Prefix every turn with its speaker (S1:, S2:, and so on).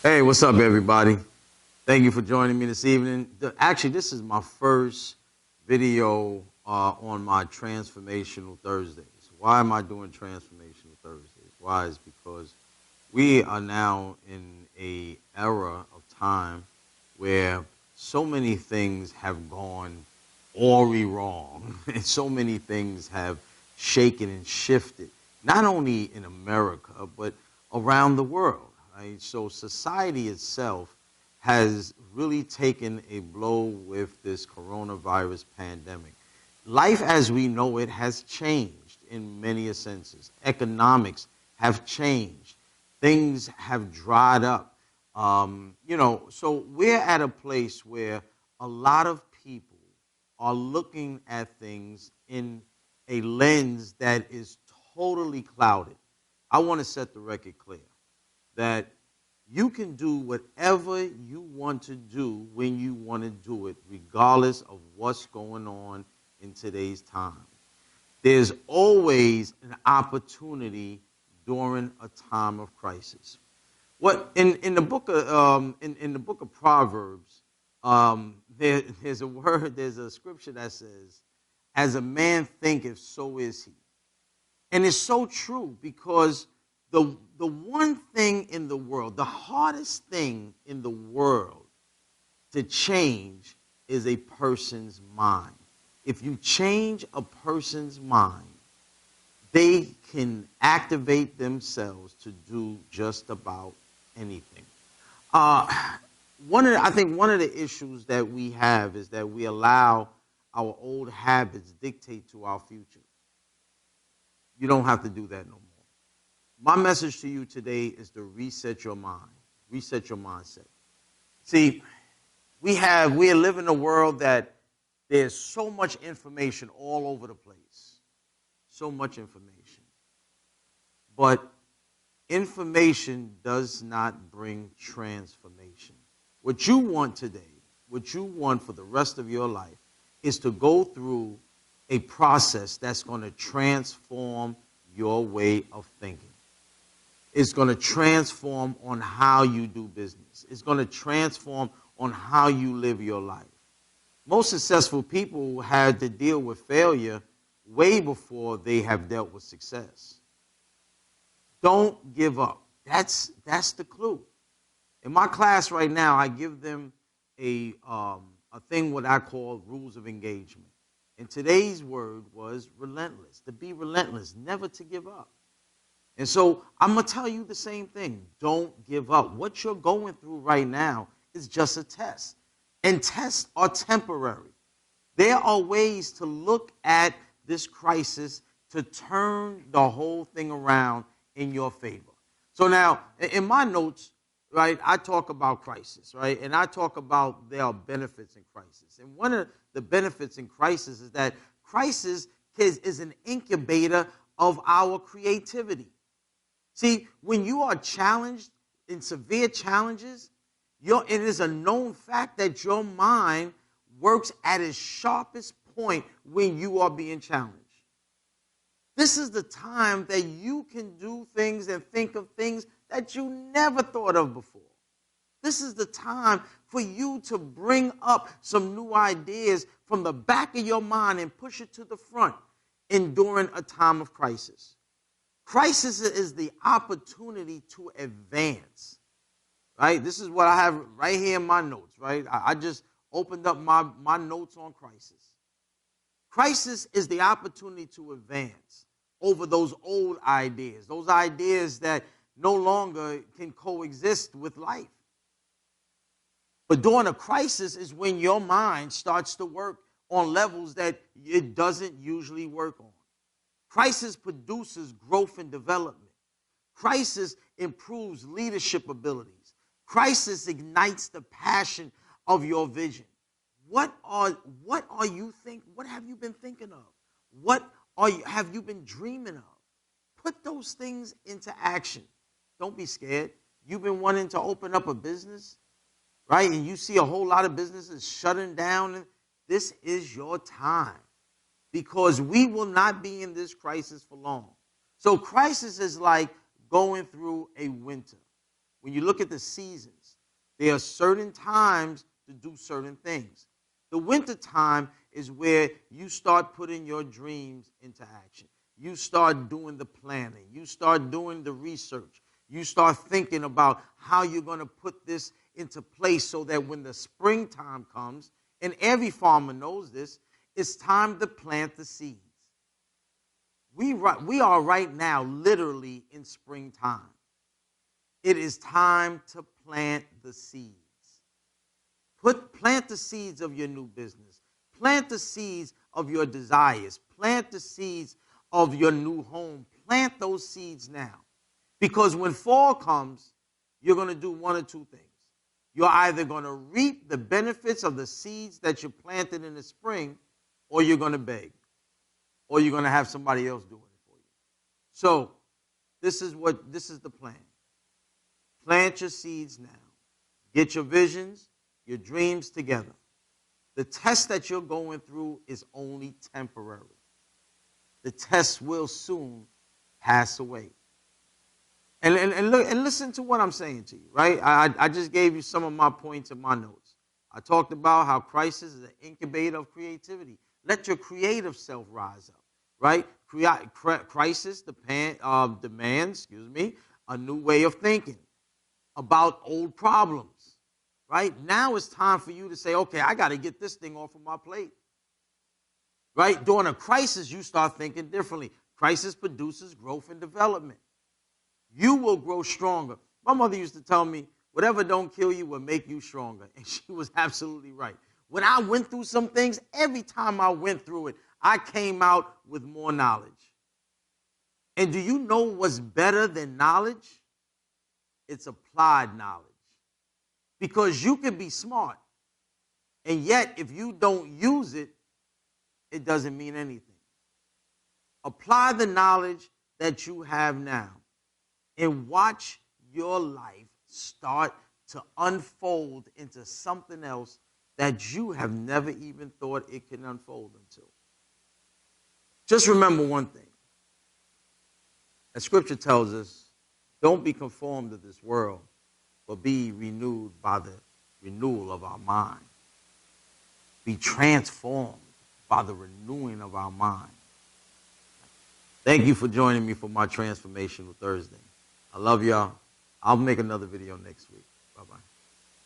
S1: Hey, what's up, everybody? Thank you for joining me this evening. Actually, this is my first video on my Transformational Thursdays. Why am I doing Transformational Thursdays? Why is because we are now in a era of time where so many things have gone awry wrong, and so many things have shaken and shifted, not only in America but around the world. Right? So society itself has really taken a blow with this coronavirus pandemic. Life as we know it has changed in many senses. Economics have changed. Things have dried up. So we're at a place where a lot of people are looking at things in a lens that is totally clouded. I want to set the record clear that you can do whatever you want to do when you want to do it, regardless of what's going on in today's time. There's always an opportunity during a time of crisis. What in the book of in the book of Proverbs, there's a word, there's a scripture that says, "As a man thinketh, so is he." And it's so true because the one thing in the world, the hardest thing in the world to change is a person's mind. If you change a person's mind, they can activate themselves to do just about anything. Uh, I think one of the issues that we have is that we allow our old habits dictate to our future. You don't have to do that no more. My message to you today is to reset your mind, reset your mindset. See, we live in a world that there's so much information all over the place, so much information. But information does not bring transformation. What you want today, what you want for the rest of your life, is to go through a process that's going to transform your way of thinking. It's going to transform on how you do business. It's going to transform on how you live your life. Most successful people had to deal with failure way before they have dealt with success. Don't give up. That's the clue. In my class right now, I give them a thing what I call rules of engagement. And today's word was relentless, to be relentless, never to give up. And so I'm going to tell you the same thing. Don't give up. What you're going through right now is just a test. And tests are temporary. There are ways to look at this crisis to turn the whole thing around in your favor. So now, in my notes, right, I talk about crisis, right? And I talk about there are benefits in crisis. And one of the benefits in crisis is that crisis is an incubator of our creativity. See, when you are challenged in severe challenges, it is a known fact that your mind works at its sharpest point when you are being challenged. This is the time that you can do things and think of things that you never thought of before. This is the time for you to bring up some new ideas from the back of your mind and push it to the front during a time of crisis. Crisis is the opportunity to advance, right? This is what I have right here in my notes, right? I just opened up my notes on crisis. Crisis is the opportunity to advance over those old ideas, those ideas that no longer can coexist with life. But during a crisis is when your mind starts to work on levels that it doesn't usually work on. Crisis produces growth and development. Crisis improves leadership abilities. Crisis ignites the passion of your vision. What have you been thinking of? Have you been dreaming of? Put those things into action. Don't be scared. You've been wanting to open up a business, right? And you see a whole lot of businesses shutting down. This is your time, because we will not be in this crisis for long. So crisis is like going through a winter. when you look at the seasons, there are certain times to do certain things. The winter time is where you start putting your dreams into action. You start doing the planning. You start doing the research. You start thinking about how you're going to put this into place so that when the springtime comes, and every farmer knows this, it's time to plant the seeds. We are right now literally in springtime. It is time to plant the seeds. Plant the seeds of your new business. Plant the seeds of your desires. Plant the seeds of your new home. Plant those seeds now. Because when fall comes, you're going to do one or two things. You're either going to reap the benefits of the seeds that you planted in the spring, or you're going to beg, or you're going to have somebody else doing it for you. So this is the plan. Plant your seeds now. Get your visions, your dreams together. The test that you're going through is only temporary. The test will soon pass away. And look and listen to what I'm saying to you, right? I just gave you some of my points in my notes. I talked about how crisis is an incubator of creativity. Let your creative self rise up, right? Crisis demands, a new way of thinking about old problems, right? Now it's time for you to say, okay, I got to get this thing off of my plate, right? During a crisis, you start thinking differently. Crisis produces growth and development. You will grow stronger. My mother used to tell me, whatever don't kill you will make you stronger. And she was absolutely right. When I went through some things, every time I went through it, I came out with more knowledge. And do you know what's better than knowledge? It's applied knowledge. Because you can be smart, and yet if you don't use it, it doesn't mean anything. Apply the knowledge that you have now and watch your life start to unfold into something else that you have never even thought it can unfold into. Just remember one thing. As Scripture tells us, don't be conformed to this world, but be renewed by the renewal of our mind. Be transformed by the renewing of our mind. Thank you for joining me for my Transformational Thursday. I love y'all. I'll make another video next week. Bye-bye.